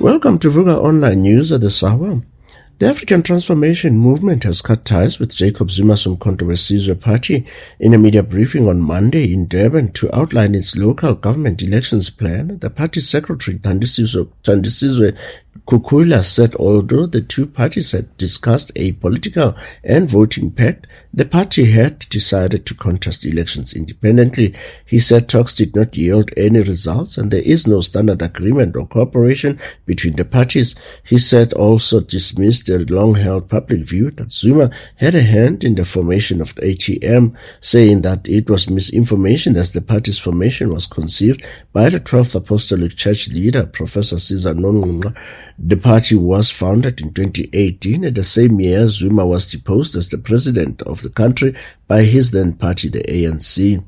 Welcome to Vuka Online News at this hour. The African Transformation Movement has cut ties with Jacob Zuma's Umkhonto weSizwe party in a media briefing on Monday in Durban to outline its local government elections plan. The party secretary, Thandisizwe Kukula, said although the two parties had discussed a political and voting pact, the party had decided to contest elections independently. He said talks did not yield any results and there is no standard agreement or cooperation between the parties. He said also dismissed the long-held public view that Zuma had a hand in the formation of the ATM, saying that it was misinformation as the party's formation was conceived by the 12th Apostolic Church leader, Professor Caesar Nongqungqa. The party was founded in 2018, and the same year Zuma was deposed as the president of the country by his then party, the ANC.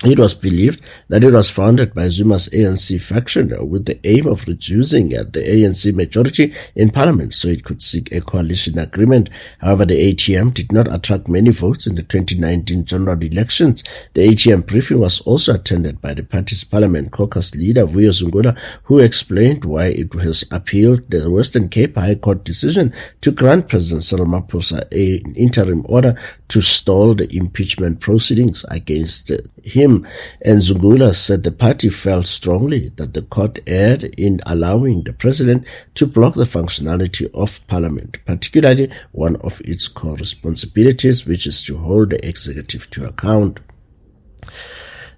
It was believed that it was founded by Zuma's ANC faction with the aim of reducing the ANC majority in parliament so it could seek a coalition agreement. However, the ATM did not attract many votes in the 2019 general elections. The ATM briefing was also attended by the party's parliament caucus leader, Vuka Central, who explained why it has appealed the Western Cape High Court decision to grant President Cyril Ramaphosa an interim order to stall the impeachment proceedings against him. And Zungula said the party felt strongly that the court erred in allowing the president to block the functionality of parliament, particularly one of its core responsibilities, which is to hold the executive to account.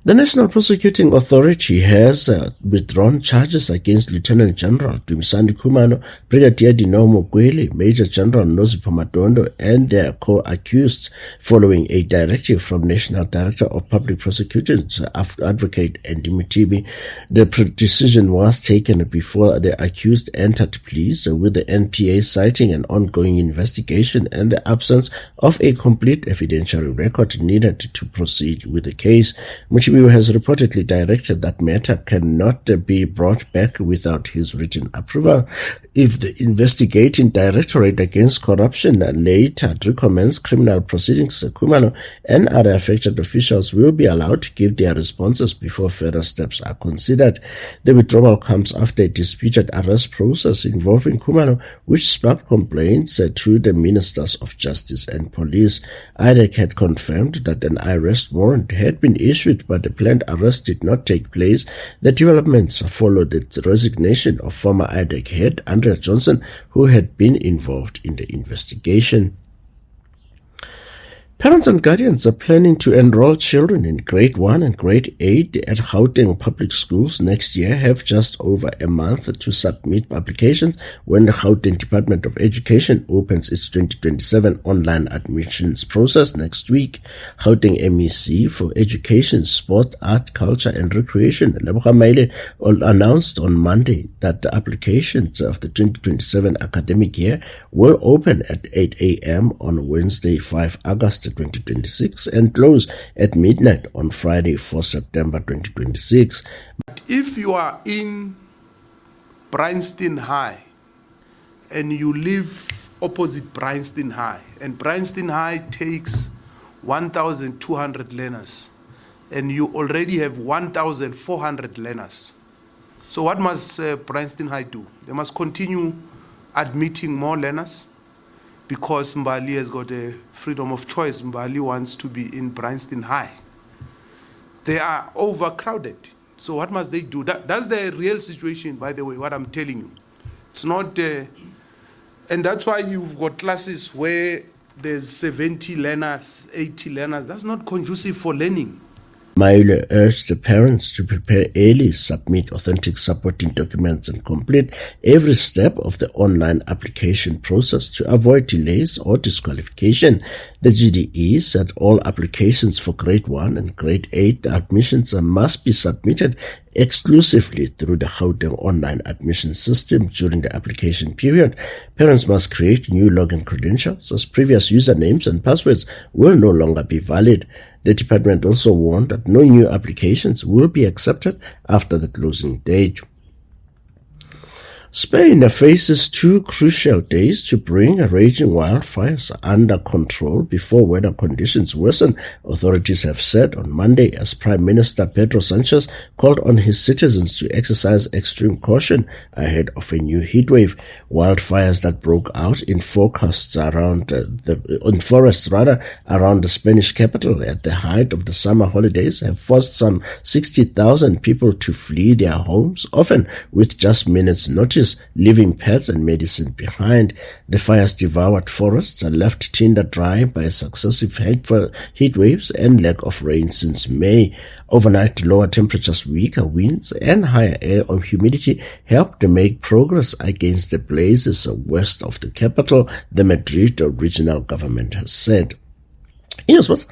The National Prosecuting Authority has withdrawn charges against Lieutenant General Dumisani Khumalo, Brigadier Dineo Mokwele, Major General Nozipho Madondo, and their co-accused following a directive from National Director of Public Prosecutions, Advocate Andy Mutibi. The decision was taken before the accused entered pleas, with the NPA citing an ongoing investigation and the absence of a complete evidentiary record needed to proceed with the case. Mutibi has reportedly directed that matter cannot be brought back without his written approval. If the investigating Directorate Against Corruption later recommends criminal proceedings, Khumalo and other affected officials will be allowed to give their responses before further steps are considered. The withdrawal comes after a disputed arrest process involving Khumalo, which sparked complaints to the Ministers of Justice and Police. IDEC had confirmed that an arrest warrant had been issued, but the planned arrest did not take place. The developments followed the resignation of former IDEC head Andrea Johnson, who had been involved in the investigation. Parents and guardians are planning to enroll children in Grade 1 and Grade 8 at Gauteng public schools next year have just over a month to submit applications when the Gauteng Department of Education opens its 2027 online admissions process next week. Gauteng MEC for Education, Sport, Art, Culture and Recreation, Leboga Maile, announced on Monday that the applications of the 2027 academic year will open at 8 a.m. on Wednesday, 5 August 2026 and close at midnight on Friday, 4 September 2026. If you are in Bryanston High and you live opposite Bryanston High, and Bryanston High takes 1,200 learners and you already have 1,400 learners, so what must Bryanston High do? They must continue admitting more learners, because Mbali has got a freedom of choice. Mbali wants to be in Bryanston High. They are overcrowded. So what must they do? That's the real situation, by the way, what I'm telling you. It's not, and that's why you've got classes where there's 70 learners, 80 learners. That's not conducive for learning. Maile urged the parents to prepare early, submit authentic supporting documents and complete every step of the online application process to avoid delays or disqualification. The GDE said all applications for Grade 1 and Grade 8 admissions must be submitted exclusively through the Gauteng online admission system during the application period. Parents must create new login credentials, as previous usernames and passwords will no longer be valid. The department also warned that no new applications will be accepted after the closing date. Spain faces 2 crucial days to bring raging wildfires under control before weather conditions worsen, authorities have said on Monday, as Prime Minister Pedro Sanchez called on his citizens to exercise extreme caution ahead of a new heatwave. Wildfires that broke out in forests around the Spanish capital at the height of the summer holidays have forced some 60,000 people to flee their homes, often with just minutes' notice, leaving pets and medicine behind. The fires devoured forests and left tinder dry by successive heat waves and lack of rain since May. Overnight, lower temperatures, weaker winds, and higher air humidity helped make progress against the blazes west of the capital, the Madrid regional government has said. In sports,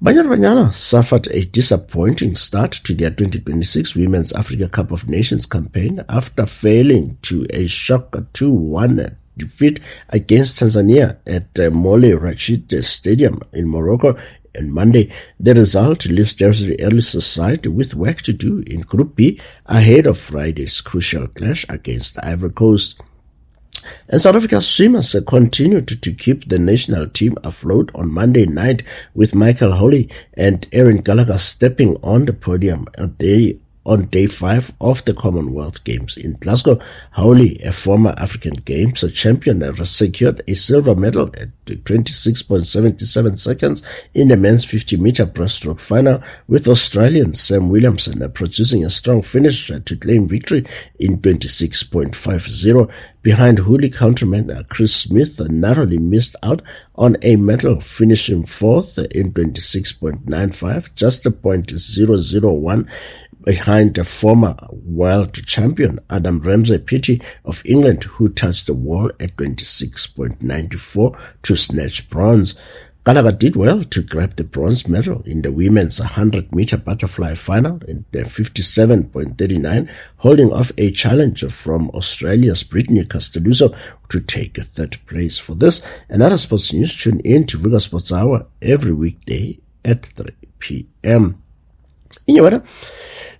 Banyana suffered a disappointing start to their 2026 Women's Africa Cup of Nations campaign after failing to a shock 2-1 defeat against Tanzania at Mole Rashid Stadium in Morocco on Monday. The result leaves the early side with work to do in Group B ahead of Friday's crucial clash against Ivory Coast. And South Africa's swimmers continued to keep the national team afloat on Monday night, with Michael Holley and Erin Gallagher stepping on the podium on day 5 of the Commonwealth Games in Glasgow. Holley, a former African Games champion, secured a silver medal at 26.77 seconds in the men's 50-meter breaststroke final, with Australian Sam Williamson producing a strong finish to claim victory in 26.50. Behind Hooley, countryman Chris Smith narrowly missed out on a medal, finishing 4th in 26.95, just a 0.001 behind the former world champion Adam Ramsay-Pitty of England, who touched the wall at 26.94 to snatch bronze. Gallagher did well to grab the bronze medal in the women's 100-meter butterfly final in 57.39, holding off a challenge from Australia's Brittany Castelluso to take 3rd place. For this and other sports news, tune in to Vuka Sports Hour every weekday at 3 p.m. In your weather,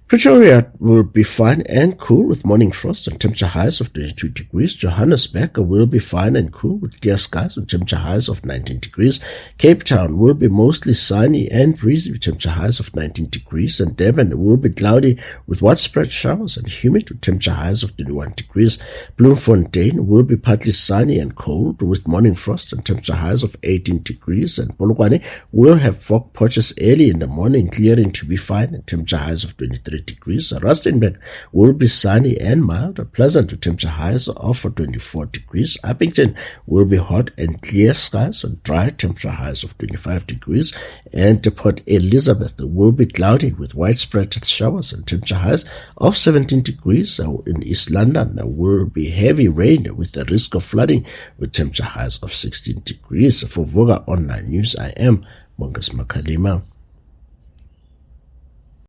Pretoria will be fine and cool with morning frost and temperature highs of 22 degrees. Johannesburg will be fine and cool with clear skies with temperature highs of 19 degrees. Cape Town will be mostly sunny and breezy with temperature highs of 19 degrees. And Durban will be cloudy with widespread showers and humid with temperature highs of 21 degrees. Bloemfontein will be partly sunny and cold with morning frost and temperature highs of 18 degrees. And Polokwane will have fog patches early in the morning, clearing to be fine and temperature highs of 23 degrees. Rustenburg will be sunny and mild, pleasant with temperature highs of 24 degrees. Uppington will be hot and clear skies, dry temperature highs of 25 degrees. And Port Elizabeth will be cloudy with widespread showers and temperature highs of 17 degrees. In East London will be heavy rain with the risk of flooding with temperature highs of 16 degrees. For Vuka Online News, I am Mongas Makalima.